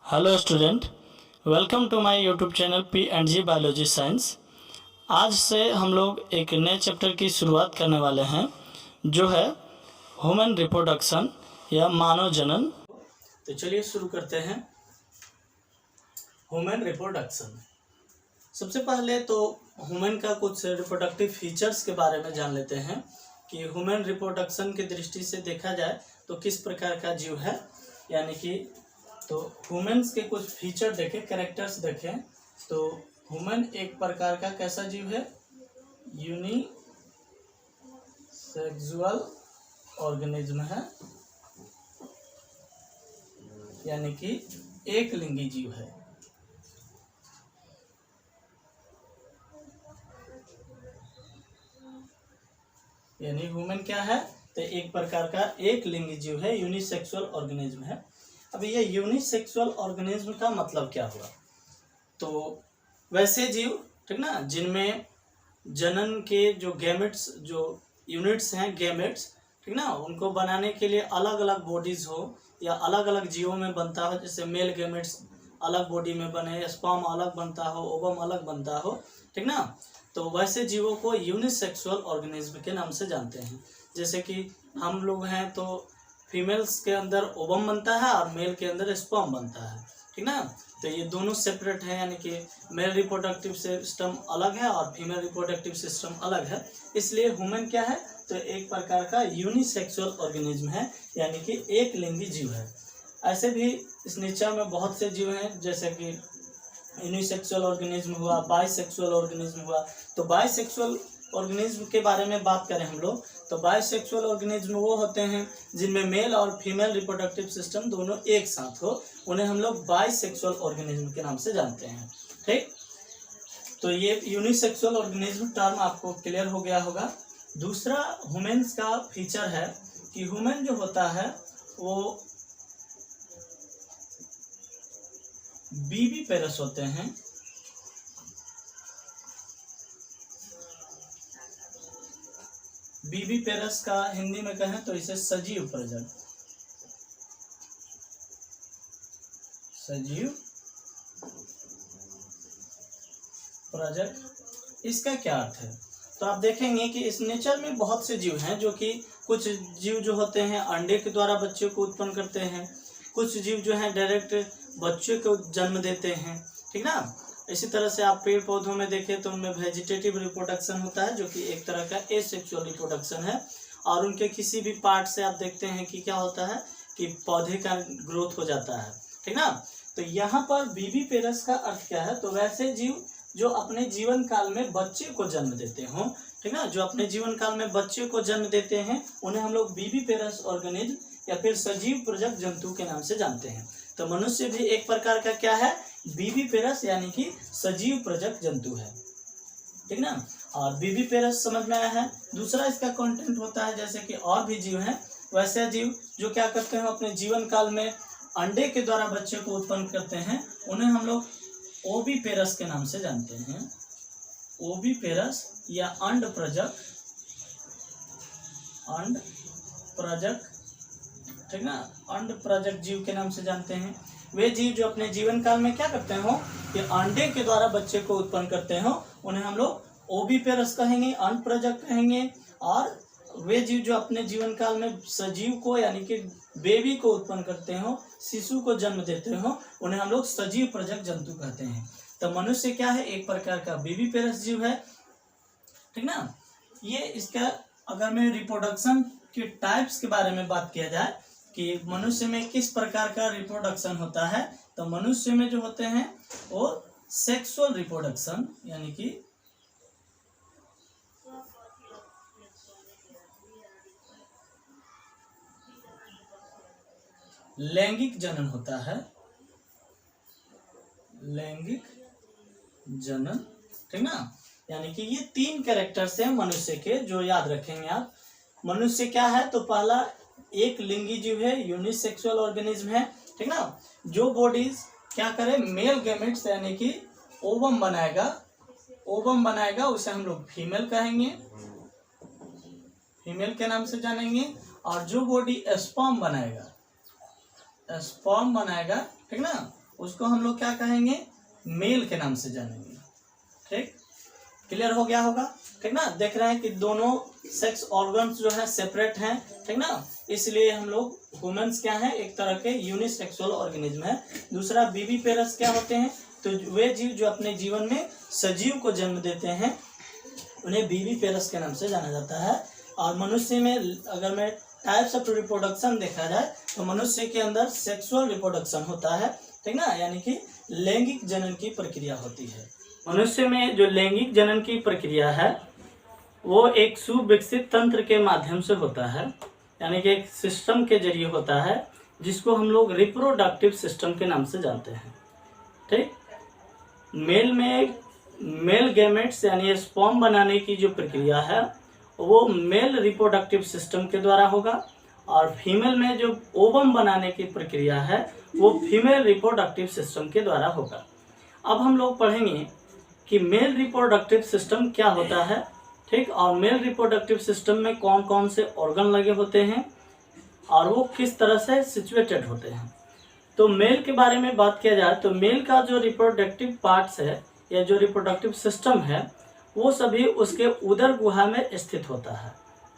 Hello student, welcome to my YouTube channel P&G biology science. आज से हम लोग एक नए चैप्टर की शुरुआत करने वाले हैं जो है ह्यूमन रिप्रोडक्शन या मानव जनन। तो चलिए शुरू करते हैं। ह्यूमन रिप्रोडक्शन, सबसे पहले तो ह्यूमन का कुछ रिप्रोडक्टिव फीचर्स के बारे में जान लेते हैं कि ह्यूमन रिप्रोडक्शन की दृष्टि से देखा जाए तो किस प्रकार का जीव है। यानी कि तो ह्यूमन्स के कुछ फीचर देखें, कैरेक्टर्स देखें तो ह्यूमन एक प्रकार का कैसा जीव है, यूनिसेक्सुअल ऑर्गेनिज्म है, यानी कि एक लिंगी जीव है। यानी ह्यूमन क्या है तो एक प्रकार का एक लिंगी जीव है, यूनिसेक्सुअल ऑर्गेनिज्म है। अब ये यूनिसेक्सुअल ऑर्गेनिज्म का मतलब क्या हुआ, तो वैसे जीव ठीक ना जिनमें जनन के जो गैमेट्स जो यूनिट्स हैं गैमेट्स ठीक ना, उनको बनाने के लिए अलग अलग बॉडीज हो या अलग अलग जीवों में बनता हो। जैसे मेल गैमेट्स अलग बॉडी में बने, स्पर्म अलग बनता हो, ओवम अलग बनता हो ठीक ना, तो वैसे जीवों को यूनिसेक्सुअल ऑर्गेनिज्म के नाम से जानते हैं। जैसे कि हम लोग हैं तो फीमेल्स के अंदर ओवम बनता है और मेल के अंदर स्पर्म बनता है ठीक ना, तो ये दोनों सेपरेट है। यानी कि मेल रिप्रोडक्टिव सिस्टम अलग है और फीमेल रिप्रोडक्टिव सिस्टम अलग है। इसलिए ह्यूमन क्या है तो एक प्रकार का यूनिसेक्सुअल ऑर्गेनिज्म है, यानी कि एक लिंगी जीव है। ऐसे भी इस नेचर में बहुत से जीव हैं, जैसे कि यूनिसेक्सुअल ऑर्गेनिज्म हुआ, बाइसेक्सुअल ऑर्गेनिज्म हुआ। तो बाइसेक्सुअल ऑर्गेनिज्म के बारे में बात करें हम लोग तो बाइसेक्सुअल ऑर्गेनिज्म वो होते हैं जिनमें मेल और फीमेल रिप्रोडक्टिव सिस्टम दोनों एक साथ हो, उन्हें हम लोग बाइसेक्सुअल ऑर्गेनिज्म के नाम से जानते हैं। ठीक, तो ये यूनिसेक्सुअल ऑर्गेनिज्म टर्म आपको क्लियर हो गया होगा। दूसरा ह्यूमन्स का फीचर है कि ह्यूमन जो होता है वो बीबी पेरस होते हैं। बीबी पेरस का हिंदी में कहें तो इसे सजीव प्रजनन, सजीव प्रजनन इसका क्या अर्थ है, तो आप देखेंगे कि इस नेचर में बहुत से जीव हैं जो कि कुछ जीव जो होते हैं अंडे के द्वारा बच्चों को उत्पन्न करते हैं, कुछ जीव जो हैं डायरेक्ट बच्चों को जन्म देते हैं ठीक ना। इसी तरह से आप पेड़ पौधों में देखें तो उनमें वेजिटेटिव रिप्रोडक्शन होता है जो कि एक तरह का एसेक्सुअल रिप्रोडक्शन है, और उनके किसी भी पार्ट से आप देखते हैं कि क्या होता है कि पौधे का ग्रोथ हो जाता है ठीक ना। तो यहाँ पर बीबी पेरस का अर्थ क्या है, तो वैसे जीव जो अपने जीवन काल में बच्चे को जन्म देते हों ठीक ना, जो अपने जीवन काल में बच्चे को जन्म देते हैं उन्हें हम लोग बीबी पेरस ऑर्गेनिज्म या फिर सजीव प्रजक जंतु के नाम से जानते हैं। तो मनुष्य भी एक प्रकार का क्या है, बीबी पेरस यानी कि सजीव प्रजक जंतु है ठीक ना। और बीबी पेरस समझ में आया है। दूसरा इसका कंटेंट होता है जैसे कि और भी जीव हैं, वैसे जीव जो क्या करते हैं अपने जीवन काल में अंडे के द्वारा बच्चे को उत्पन्न करते हैं, उन्हें हम लोग ओबी पेरस के नाम से जानते हैं। ओबी पेरस या अंड प्रजक, अंड प्रजक ठीक ना, अंड प्रजक जीव के नाम से जानते हैं। वे जीव जो अपने जीवन काल में क्या करते हो कि अंडे के द्वारा बच्चे को उत्पन्न करते हो, उन्हें हम लोग ओबी पेरस कहेंगे, अंड प्रजक कहेंगे। और वे जीव जो अपने जीवन काल में सजीव को यानी कि बेबी को उत्पन्न करते हो, शिशु को जन्म देते हो, उन्हें हम लोग सजीव प्रजक जंतु कहते हैं। तो मनुष्य क्या है, एक प्रकार का बीबी पेरस जीव है ठीक ना। ये इसका अगर मैं रिप्रोडक्शन के टाइप्स के बारे में बात किया जाए कि मनुष्य में किस प्रकार का रिप्रोडक्शन होता है, तो मनुष्य में जो होते हैं वो सेक्सुअल रिप्रोडक्शन यानी कि लैंगिक जनन होता है, लैंगिक जनन ठीक ना। यानी कि ये तीन कैरेक्टर्स हैं मनुष्य के जो याद रखेंगे आप। मनुष्य क्या है तो पहला एक लिंगी जीव है, यूनिसेक्सुअल ऑर्गेनिज्म है ठीक ना, जो बॉडीज क्या करे मेल गैमेट्स यानी कि ओवम बनाएगा, ओवम बनाएगा उसे हम लोग फीमेल कहेंगे, फीमेल के नाम से जानेंगे। और जो बॉडी स्पर्म बनाएगा, स्पर्म बनाएगा ठीक ना, उसको हम लोग क्या कहेंगे, मेल के नाम से जानेंगे। ठीक, क्लियर हो गया होगा। ठीक ना, देख रहे हैं कि दोनों सेक्स ऑर्गन्स जो है सेपरेट हैं। ठीक ना, इसलिए हम लोग ह्यूमंस क्या है, एक तरह के यूनिसेक्सुअल ऑर्गेनिज्म है। दूसरा विविपेरस क्या होते हैं, तो वे जीव जो अपने जीवन में सजीव को जन्म देते हैं उन्हें विविपेरस के नाम से जाना जाता है। और मनुष्य में अगर मैं टाइप्स ऑफ रिप्रोडक्शन देखा जाए तो मनुष्य के अंदर सेक्सुअल रिप्रोडक्शन होता है। ठीक ना, यानी कि लैंगिक जनन की प्रक्रिया होती है। मनुष्य में जो लैंगिक जनन की प्रक्रिया है वो एक सुविकसित तंत्र के माध्यम से होता है, यानी कि एक सिस्टम के जरिए होता है जिसको हम लोग रिप्रोडक्टिव सिस्टम के नाम से जानते हैं। ठीक, मेल में मेल गैमेट्स यानी स्पर्म बनाने की जो प्रक्रिया है वो मेल रिप्रोडक्टिव सिस्टम के द्वारा होगा, और फीमेल में जो ओवम बनाने की प्रक्रिया है वो फीमेल रिप्रोडक्टिव सिस्टम के द्वारा होगा। अब हम लोग पढ़ेंगे कि मेल रिप्रोडक्टिव सिस्टम क्या होता है। ठीक, और मेल रिप्रोडक्टिव सिस्टम में कौन कौन से ऑर्गन लगे होते हैं और वो किस तरह से सिचुएटेड होते हैं। तो मेल के बारे में बात किया जाए तो मेल का जो रिप्रोडक्टिव पार्ट्स है या जो रिप्रोडक्टिव सिस्टम है वो सभी उसके उदर गुहा में स्थित होता है।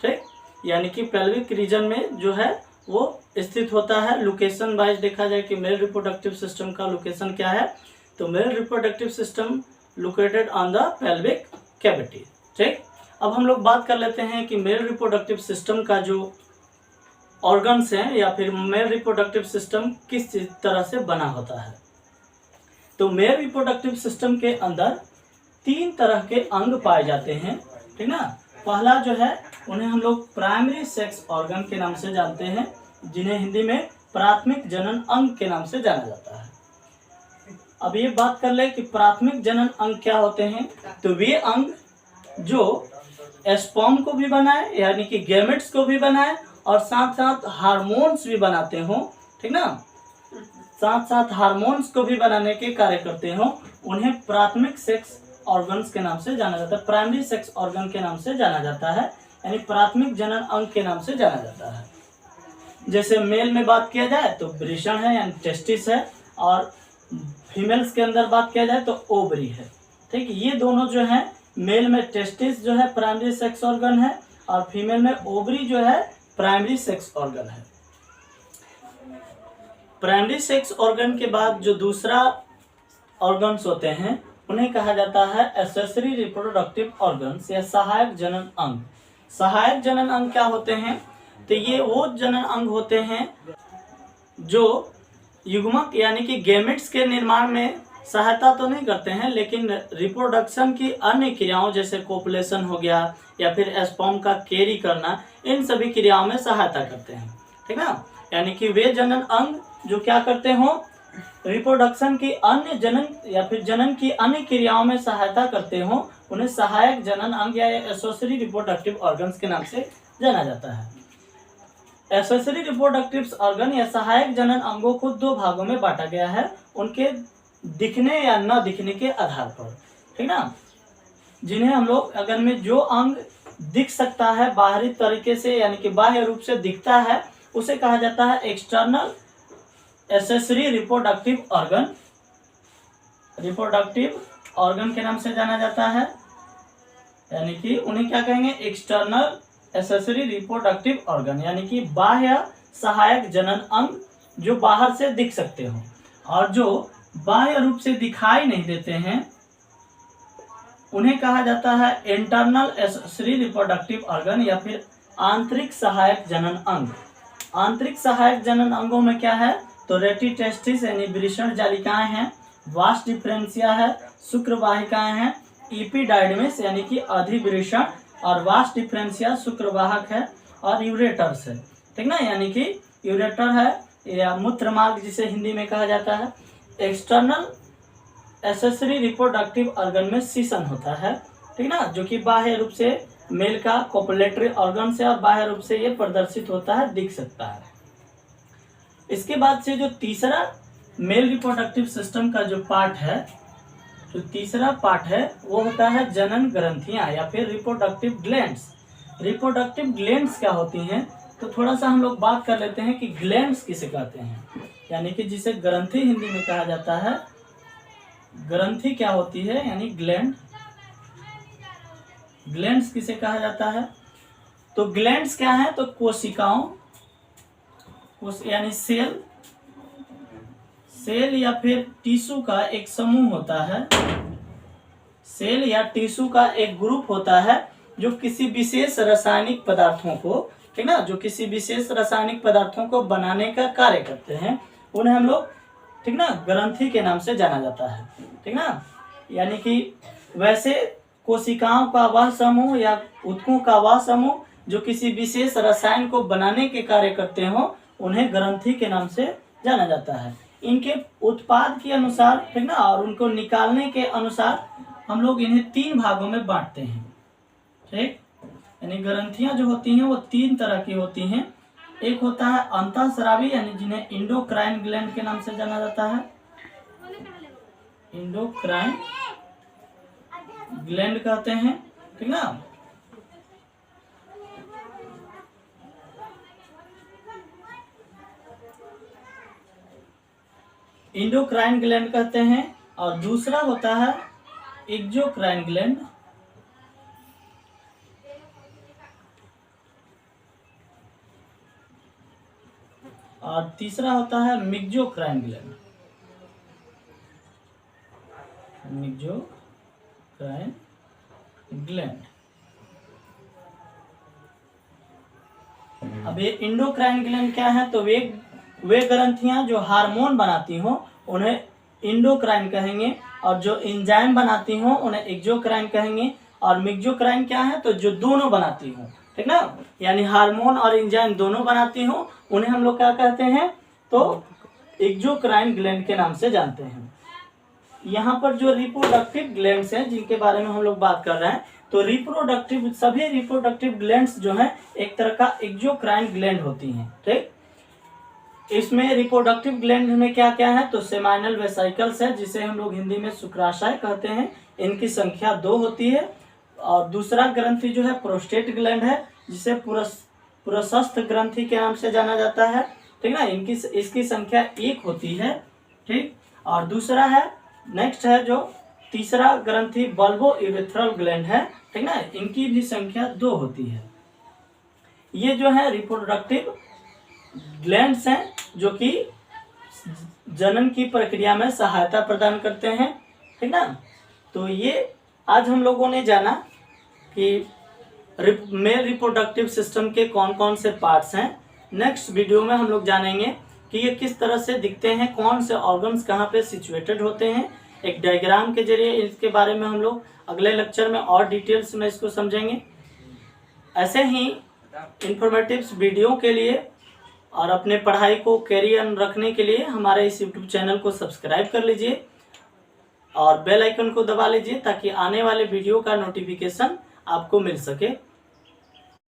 ठीक, यानी कि पेल्विक रीजन में जो है वो स्थित होता है। लोकेशन वाइज देखा जाए कि मेल रिप्रोडक्टिव सिस्टम का लोकेशन क्या है, तो male reproductive system located on the pelvic cavity. ठीक, अब हम लोग बात कर लेते हैं कि मेल रिप्रोडक्टिव सिस्टम का जो ऑर्गन्स हैं या फिर मेल रिप्रोडक्टिव सिस्टम किस तरह से बना होता है। तो मेल रिप्रोडक्टिव सिस्टम के अंदर 3 तरह के अंग पाए जाते हैं। ठीक ना, पहला जो है उन्हें हम लोग प्राइमरी सेक्स ऑर्गन के नाम से जानते हैं, जिन्हें हिंदी में प्राथमिक जनन अंग के नाम से जाना जाता है। अब ये बात कर ले कि प्राथमिक जनन अंग क्या होते हैं, तो वे अंग जो स्पर्म को भी बनाए यानी कि गैमेट्स को भी बनाए और साथ साथ हार्मोन्स भी बनाते हो। ठीक ना, साथ साथ हार्मोन्स को भी बनाने के कार्य करते हो, उन्हें प्राथमिक सेक्स ऑर्गन्स के नाम से जाना जाता है, प्राइमरी सेक्स ऑर्गन के नाम से जाना जाता है, यानी प्राथमिक जनन अंग के नाम से जाना जाता है। जैसे मेल में बात किया जाए तो वृषण है यानी टेस्टिस है, और फीमेल्स के अंदर बात किया जाए तो ओवरी है। ठीक, ये दोनों जो है, मेल में टेस्टिस जो है प्राइमरी सेक्स ऑर्गन है और फीमेल में ओवरी जो है प्राइमरी सेक्स ऑर्गन है। प्राइमरी सेक्स ऑर्गन के बाद जो दूसरा ऑर्गन्स होते हैं उन्हें कहा जाता है एक्सेसरी रिप्रोडक्टिव ऑर्गन्स या सहायक जनन अंग। सहायक जनन अंग क्या होते हैं, तो ये वो जनन अंग होते हैं जो युग्मक यानी कि गैमेट्स के निर्माण में सहायता तो नहीं करते हैं, लेकिन रिप्रोडक्शन की अन्य क्रियाओं जैसे कोपुलेशन हो गया या फिर स्पर्म का कैरी करना, इन सभी क्रियाओं में सहायता करते हैं। ठीक ना, यानी कि वे जनन अंग जो क्या करते हो, रिप्रोडक्शन की अन्य जनन या फिर जनन की अन्य क्रियाओं में सहायता करते हो, उन्हें सहायक जनन अंग या एक्सेसरी रिप्रोडक्टिव ऑर्गन्स के नाम से जाना जाता है। एक्सेसरी रिप्रोडक्टिव ऑर्गन या सहायक जनन अंगों को 2 भागों में बांटा गया है, उनके दिखने या न दिखने के आधार पर। ठीक ना, जिन्हें हम लोग अगर में जो अंग दिख सकता है बाहरी तरीके से यानी कि बाह्य रूप से दिखता है उसे कहा जाता है external accessory reproductive organ. Reproductive organ के नाम से जाना जाता है, यानी कि उन्हें क्या कहेंगे, एक्सटर्नल एक्सेसरी रिप्रोडक्टिव ऑर्गन, यानी कि बाह्य सहायक जनन अंग जो बाहर से दिख सकते हो, और जो बाह्य रूप से दिखाई नहीं देते हैं उन्हें कहा जाता है इंटरनल एक्सेसरी रिप्रोडक्टिव ऑर्गन या फिर आंतरिक सहायक जनन अंग। आंतरिक सहायक जनन अंगों में क्या है, तो रेटिटेस्टिस यानी वृषण जालिकाएं हैं, वास डिफरेंशिया है, शुक्रवाहिकाएं हैं, इपिडाइडमिस यानी कि अधिवृषण, और वास डिफरेंशिया शुक्रवाहक है, और यूरेटर्स है। ठीक ना, यानी कि यूरेटर है या मूत्र मार्ग जिसे हिंदी में कहा जाता है। एक्सटर्नल एक्सेसरी रिप्रोडक्टिव ऑर्गन में सीसन होता है। ठीक ना, जो कि बाह्य रूप से मेल का कोपुलेटरी ऑर्गन से और बाह्य रूप से ये प्रदर्शित होता है, दिख सकता है। इसके बाद से जो तीसरा मेल रिप्रोडक्टिव सिस्टम का जो पार्ट है, जो तीसरा पार्ट है वो होता है जनन ग्रंथियां या फिर रिप्रोडक्टिव ग्लैंड्स। रिप्रोडक्टिव ग्लैंड्स क्या होती हैं, तो थोड़ा सा हम लोग बात कर लेते हैं कि ग्लैंड्स किसे कहते हैं। यानी कि जिसे ग्रंथि हिंदी में कहा जाता है। ग्रंथि क्या होती है, यानी ग्लैंड। ग्लैंड्स किसे कहा जाता है, तो ग्लैंड्स क्या है, तो कोशिकाओं यानी सेल या फिर टिश्यू का एक समूह होता है। सेल या टिश्यू का एक ग्रुप होता है जो किसी विशेष रासायनिक पदार्थों को, ठीक ना, जो किसी विशेष रासायनिक पदार्थों को बनाने का कार्य करते हैं, उन्हें हम लोग, ठीक ना, ग्रंथि के नाम से जाना जाता है, ठीक ना। यानी कि वैसे कोशिकाओं का वह समूह या ऊतकों का वह समूह जो किसी विशेष रसायन को बनाने के कार्य करते हो, उन्हें ग्रंथि के नाम से जाना जाता है। इनके उत्पाद के अनुसार, ठीक ना, और उनको निकालने के अनुसार हम लोग इन्हें 3 भागों में बांटते हैं, ठीक। यानी ग्रंथियां जो होती हैं वो 3 तरह की होती हैं। एक होता है अंतःस्रावी, यानी जिन्हें इंडोक्राइन ग्लैंड के नाम से जाना जाता है। इंडोक्राइन ग्लैंड कहते हैं, ठीक ना। इंडोक्राइन ग्लैंड कहते हैं। और दूसरा होता है एक्सोक्राइन ग्लैंड। और तीसरा होता है मेसोक्राइन ग्लैंड। मेसोक्राइन ग्लैंड। अब ये इंडोक्राइन ग्लैंड क्या है, तो वे ग्रंथियां जो हार्मोन बनाती हो उन्हें इंडोक्राइन कहेंगे, और जो एंजाइम बनाती हो उन्हें एक्सोक्राइन कहेंगे। और मेसोक्राइन क्या है, तो जो दोनों बनाती हो, ठीक ना, यानी हार्मोन और एंजाइम दोनों बनाती हो, उन्हें हम लोग क्या कहते हैं, तो एक्सोक्राइन ग्लैंड के नाम से जानते हैं। यहाँ पर जो रिप्रोडक्टिव ग्लैंड्स हैं जिनके बारे में हम लोग बात कर रहे हैं, तो सभी रिप्रोडक्टिव ग्लैंड्स जो हैं एक तरह का एक्सोक्राइन ग्लैंड होती हैं, ठीक। इसमें रिप्रोडक्टिव ग्लैंड में क्या क्या है, तो सेमाइनल वेसिकल्स है, जिसे हम लोग हिंदी में शुक्राशय कहते हैं। इनकी संख्या 2 होती है। और दूसरा ग्रंथि जो है प्रोस्टेट ग्लैंड है, जिसे पुरस्थ ग्रंथि के नाम से जाना जाता है, ठीक ना। इसकी संख्या 1 होती है, ठीक। और दूसरा है, नेक्स्ट है जो तीसरा ग्रंथि बल्बो यूरेथ्रल ग्लैंड है, ठीक ना। इनकी भी संख्या 2 होती है। ये जो है रिप्रोडक्टिव ग्लैंड्स हैं जो कि जनन की प्रक्रिया में सहायता प्रदान करते हैं, ठीक ना। तो ये आज हम लोगों ने जाना कि मेल रिप्रोडक्टिव सिस्टम के कौन कौन से पार्ट्स हैं। नेक्स्ट वीडियो में हम लोग जानेंगे कि ये किस तरह से दिखते हैं, कौन से ऑर्गन्स कहाँ पे सिचुएटेड होते हैं। एक डायग्राम के जरिए इसके बारे में हम लोग अगले लेक्चर में और डिटेल्स में इसको समझेंगे। ऐसे ही इंफॉर्मेटिव वीडियो के लिए और अपने पढ़ाई को कैरी ऑन रखने के लिए हमारे इस यूट्यूब चैनल को सब्सक्राइब कर लीजिए और बेल आइकन को दबा लीजिए, ताकि आने वाले वीडियो का नोटिफिकेशन आपको मिल सके।